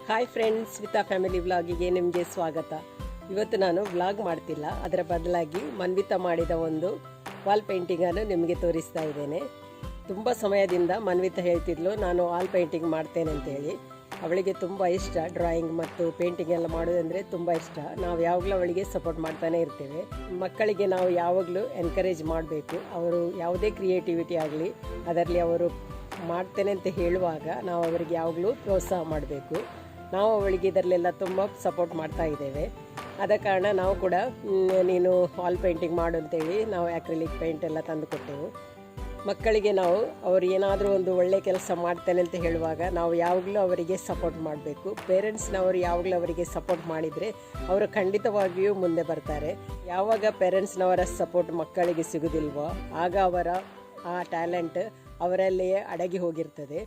Hi friends, ವಿತಾ family ವ್ಲಾಗಿಗೆ ನಿಮಗೆ ಸ್ವಾಗತ. ಇವತ್ತು ನಾನು ವ್ಲಾಗ್ ಮಾಡ್ತಿಲ್ಲ, ಅದರ ಬದಲಾಗಿ ಮನ್ವಿತಾ ಮಾಡಿದ ಒಂದು ವಾಲ್ ಪೇಂಟಿಂಗನ್ನು ನಿಮಗೆ ತೋರಿಸ್ತಾ ಇದ್ದೇನೆ. ತುಂಬ ಸಮಯದಿಂದ ಮನ್ವಿತಾ ಹೇಳ್ತಿದ್ಲು ನಾನು ವಾಲ್ ಪೇಂಟಿಂಗ್ ಮಾಡ್ತೇನೆ ಅಂತೇಳಿ. ಅವಳಿಗೆ ತುಂಬ ಇಷ್ಟ ಡ್ರಾಯಿಂಗ್ ಮತ್ತು ಪೇಂಟಿಂಗ್ ಎಲ್ಲ ಮಾಡೋದಂದರೆ ತುಂಬ ಇಷ್ಟ. ನಾವು ಯಾವಾಗಲೂ ಅವಳಿಗೆ ಸಪೋರ್ಟ್ ಮಾಡ್ತಾನೆ ಇರ್ತೇವೆ. ಮಕ್ಕಳಿಗೆ ನಾವು ಯಾವಾಗಲೂ ಎನ್ಕರೇಜ್ ಮಾಡಬೇಕು. ಅವರು ಯಾವುದೇ ಕ್ರಿಯೇಟಿವಿಟಿ ಆಗಲಿ ಅದರಲ್ಲಿ ಅವರು ಮಾಡ್ತೇನೆ ಅಂತ ಹೇಳುವಾಗ ನಾವು ಅವರಿಗೆ ಯಾವಾಗಲೂ ಪ್ರೋತ್ಸಾಹ ಮಾಡಬೇಕು. ನಾವು ಅವಳಿಗೆ ಇದರಲ್ಲೆಲ್ಲ ತುಂಬ ಸಪೋರ್ಟ್ ಮಾಡ್ತಾ ಇದ್ದೇವೆ. ಆದ ಕಾರಣ ನಾವು ಕೂಡ ನೀನು ವಾಲ್ ಪೇಂಟಿಂಗ್ ಮಾಡು ಅಂತೇಳಿ ನಾವು ಆ್ಯಕ್ರಿಲಿಕ್ ಪೇಂಟ್ ಎಲ್ಲ ತಂದು ಕೊಟ್ಟೆವು. ಮಕ್ಕಳಿಗೆ ನಾವು ಅವರು ಏನಾದರೂ ಒಂದು ಒಳ್ಳೆ ಕೆಲಸ ಮಾಡ್ತೇನೆ ಅಂತ ಹೇಳುವಾಗ ನಾವು ಯಾವಾಗಲೂ ಅವರಿಗೆ ಸಪೋರ್ಟ್ ಮಾಡಬೇಕು. ಪೇರೆಂಟ್ಸ್ನವರು ಯಾವಾಗಲೂ ಅವರಿಗೆ ಸಪೋರ್ಟ್ ಮಾಡಿದರೆ ಅವರು ಖಂಡಿತವಾಗಿಯೂ ಮುಂದೆ ಬರ್ತಾರೆ. ಯಾವಾಗ ಪೇರೆಂಟ್ಸ್ನವರ ಸಪೋರ್ಟ್ ಮಕ್ಕಳಿಗೆ ಸಿಗೋದಿಲ್ವೋ ಆಗ ಅವರ ಆ ಟ್ಯಾಲೆಂಟ್ ಅವರಲ್ಲಿಯೇ ಅಡಗಿ ಹೋಗಿರ್ತದೆ.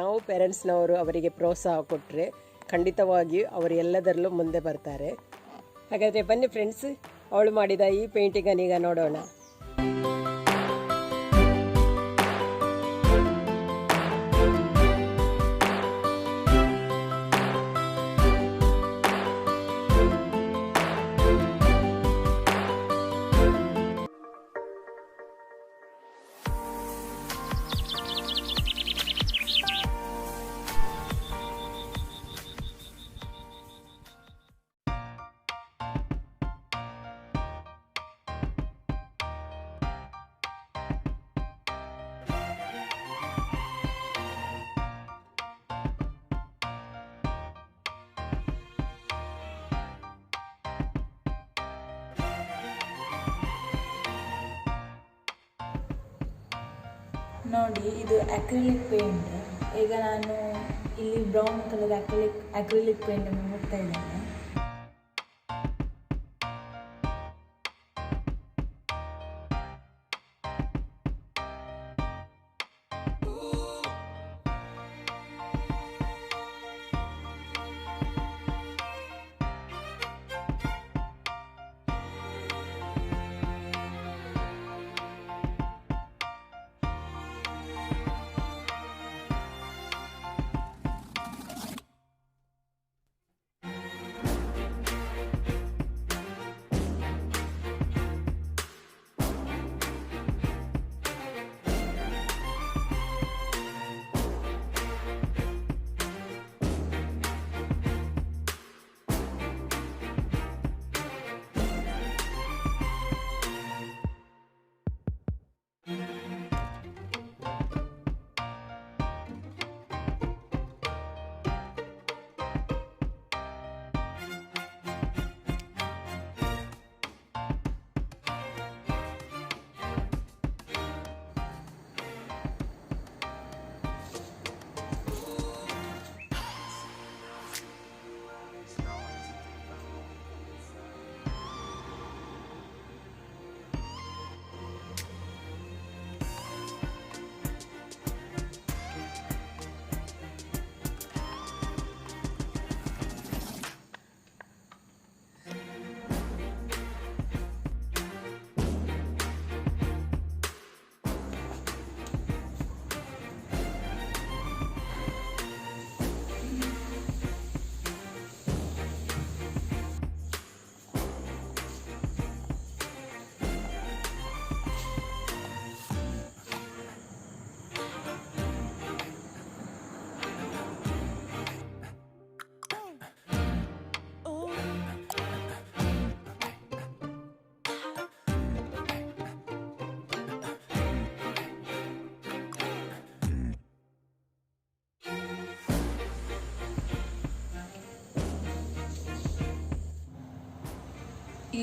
ನಾವು ಪೇರೆಂಟ್ಸ್ನವರು ಅವರಿಗೆ ಪ್ರೋತ್ಸಾಹ ಕೊಟ್ಟರೆ ಖಂಡಿತವಾಗಿಯೂ ಅವರು ಎಲ್ಲದರಲ್ಲೂ ಮುಂದೆ ಬರ್ತಾರೆ. ಹಾಗಾದರೆ ಬನ್ನಿ ಫ್ರೆಂಡ್ಸ್, ಅವಳು ಮಾಡಿದ ಈ ಪೇಂಟಿಂಗನ್ನು ಈಗ ನೋಡೋಣ. ನೋಡಿ, ಇದು ಅಕ್ರಿಲಿಕ್ ಪೇಂಟ್. ಈಗ ನಾನು ಇಲ್ಲಿ ಬ್ರೌನ್ ಕಲರ್ ಅಕ್ರಿಲಿಕ್ ಪೇಂಟನ್ನು ಮುಟ್ತಾ ಇದ್ದೇನೆ.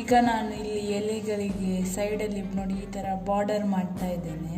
ಈಗ ನಾನು ಇಲ್ಲಿ ಎಲೆಗಳಿಗೆ ಸೈಡಲ್ಲಿ ನೋಡಿ ಈ ಥರ ಬಾರ್ಡರ್ ಮಾಡ್ತಾ ಇದ್ದೇನೆ.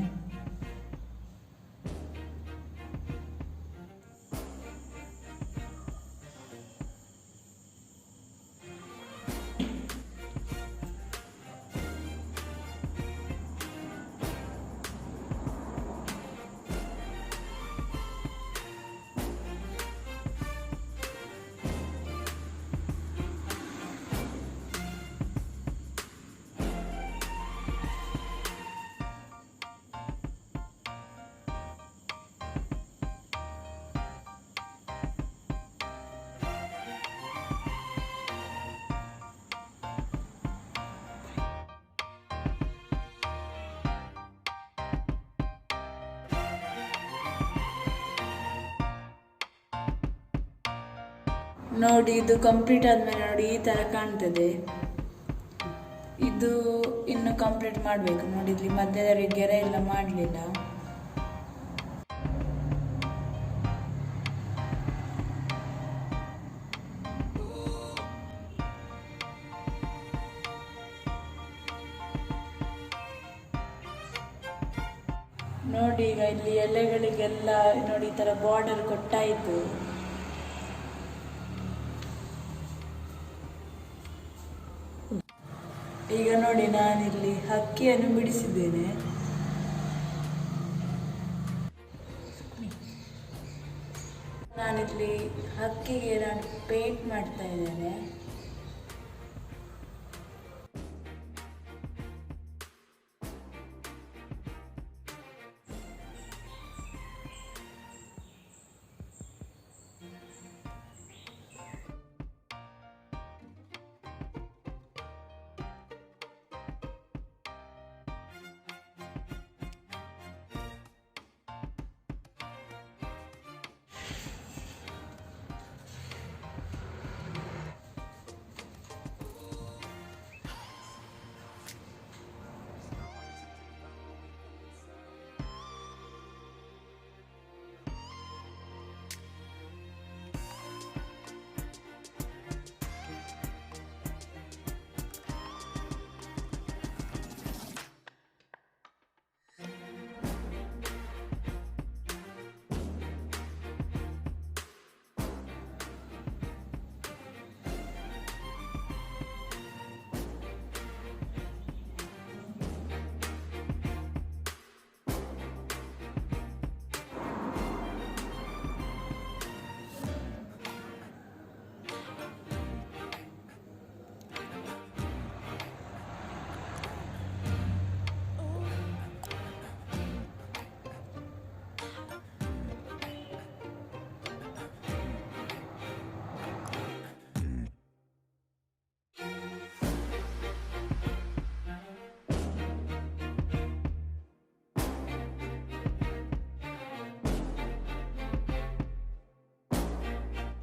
ನೋಡಿ ಇದು ಕಂಪ್ಲೀಟ್ ಆದಮೇಲೆ ನೋಡಿ ಈ ಥರ ಕಾಣ್ತದೆ. ಇದು ಇನ್ನು ಕಂಪ್ಲೀಟ್ ಮಾಡಬೇಕು. ನೋಡಿ ಇಲ್ಲಿ ಮಧ್ಯದಲ್ಲಿ ಗೆರೆ ಎಲ್ಲ ಮಾಡಲಿಲ್ಲ. ನೋಡಿ ಈಗ ಇಲ್ಲಿ ಎಲೆಗಳಿಗೆಲ್ಲ ನೋಡಿ ಈ ಥರ ಬಾರ್ಡರ್ ಕೊಟ್ಟಾಯಿತು. ಈಗ ನೋಡಿ ನಾನಿಲ್ಲಿ ಹಕ್ಕಿಯನ್ನು ಬಿಡಿಸಿದ್ದೇನೆ. ನಾನಿಲ್ಲಿ ಹಕ್ಕಿಗೆ ನಾನು ಪೇಂಟ್ ಮಾಡ್ತಾ ಇದ್ದೇನೆ.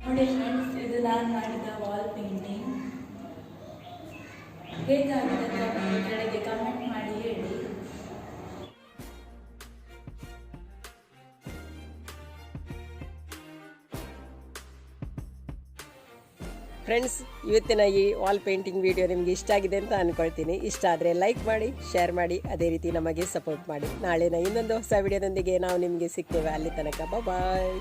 ನೋಡಿ ಫ್ರೆಂಡ್ಸ್, ಇದು ನಾನು ಮಾಡಿದ ವಾಲ್ ಪೇಂಟಿಂಗ್. ಹೇಗಾಗಿದೆ ಕೆಳಗೆ ಕಮೆಂಟ್ ಮಾಡಿ ಹೇಳಿ. ಫ್ರೆಂಡ್ಸ್, ಇವತ್ತಿನ ಈ ವಾಲ್ ಪೇಂಟಿಂಗ್ ವಿಡಿಯೋ ನಿಮಗೆ ಇಷ್ಟ ಆಗಿದೆ ಅಂತ ಅಂದ್ಕೊಳ್ತೀನಿ. ಇಷ್ಟ ಆದರೆ ಲೈಕ್ ಮಾಡಿ, ಶೇರ್ ಮಾಡಿ, ಅದೇ ರೀತಿ ನಮಗೆ ಸಪೋರ್ಟ್ ಮಾಡಿ. ನಾಳಿನ ಇನ್ನೊಂದು ಹೊಸ ವಿಡಿಯೋದೊಂದಿಗೆ ನಾವು ನಿಮಗೆ ಸಿಗ್ತೇವೆ. ಅಲ್ಲಿ ತನಕ ಬಾಯ್.